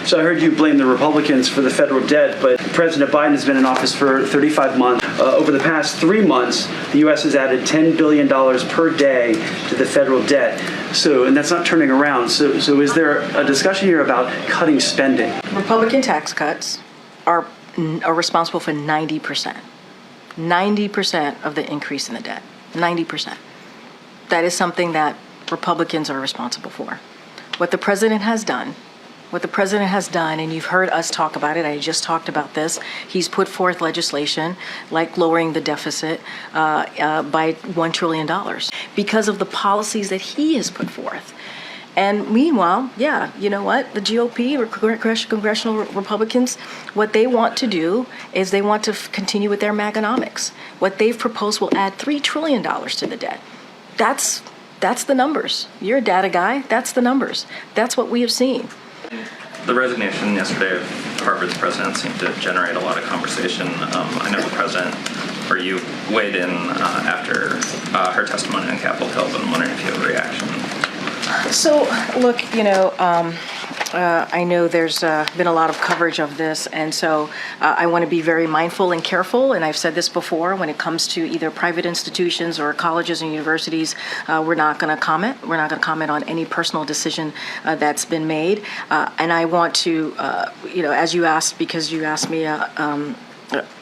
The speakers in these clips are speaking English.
So I heard you blame the Republicans for the federal debt, but President Biden has been in office for 35 months. Over the past 3 months, the U.S. has added $10 billion per day to the federal debt. And that's not turning around. So is there a discussion here about cutting spending? Republican tax cuts are responsible for 90%. 90% of the increase in the debt. 90%. That is something that Republicans are responsible for. What the president has done, and you've heard us talk about it, I just talked about this, he's put forth legislation like lowering the deficit by $1 trillion because of the policies that he has put forth. And meanwhile, yeah, you know what? The GOP, or congressional Republicans, what they want to do is they want to continue with their MAGAnomics. What they've proposed will add $3 trillion to the debt. That's the numbers. You're a data guy. That's the numbers. That's what we have seen. The resignation yesterday of Harvard's president seemed to generate a lot of conversation. I know the president, or you, weighed in after her testimony on Capitol Hill, but I'm wondering if you have a reaction. So, look, I know there's been a lot of coverage of this, and so I want to be very mindful and careful, and I've said this before, when it comes to either private institutions or colleges and universities, we're not going to comment. We're not going to comment on any personal decision that's been made. And I want to, as you asked, because you asked me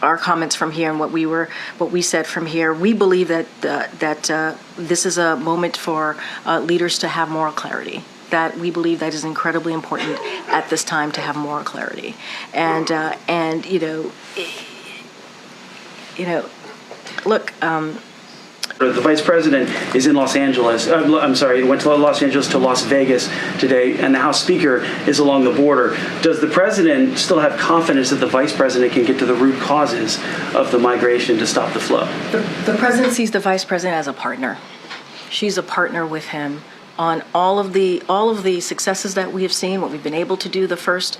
our comments from here and what we said from here, we believe that this is a moment for leaders to have moral clarity. That we believe that is incredibly important at this time to have moral clarity, and look. The vice president is in Los Angeles. Went to Los Angeles to Las Vegas today, and the House Speaker is along the border. Does the president still have confidence that the vice president can get to the root causes of the migration to stop the flow? The president sees the vice president as a partner. She's a partner with him on all of the successes that we have seen, what we've been able to do the first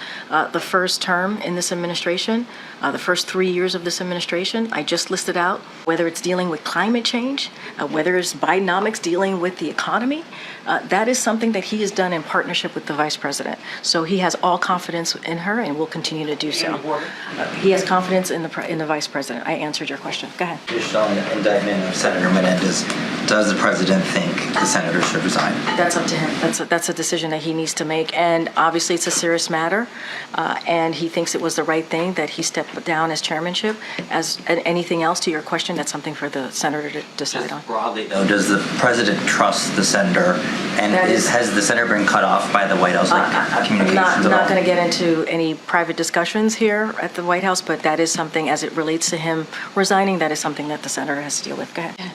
term in this administration, the first 3 years of this administration. I just listed out whether it's dealing with climate change, whether it's Bidenomics dealing with the economy. That is something that he has done in partnership with the vice president. So he has all confidence in her, and will continue to do so. He has confidence in the vice president. I answered your question. Go ahead. Additional indictment of Senator Menendez. Does the president think the senator should resign? That's up to him. That's a decision that he needs to make, and obviously it's a serious matter, and he thinks it was the right thing that he stepped down as chairmanship. As anything else to your question, that's something for the senator to decide on. Broadly, though, does the president trust the senator, and has the senator been cut off by the White House communications I'm not going to get into any private discussions here at the White House, but that is something, as it relates to him resigning, that is something that the senator has to deal with. Go ahead.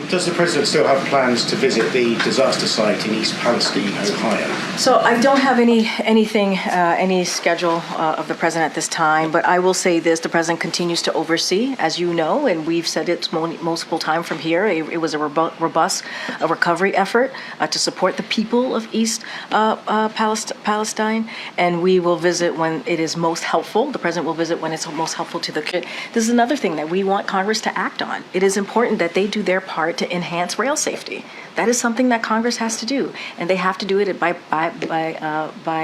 Does the president still have plans to visit the disaster site in East Palestine, Ohio? So I don't have any schedule of the president at this time, but I will say this: the president continues to oversee, as you know, and we've said it multiple times from here. It was a robust recovery effort to support the people of East Palestine, and we will visit when it is most helpful. The president will visit when it's most helpful to the. This is another thing that we want Congress to act on. It is important that they do their part to enhance rail safety. That is something that Congress has to do, and they have to do it by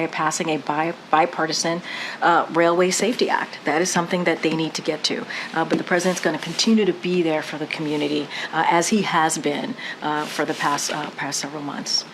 passing a bipartisan Railway Safety Act. That is something that they need to get to. But the president's going to continue to be there for the community as he has been for the past several months.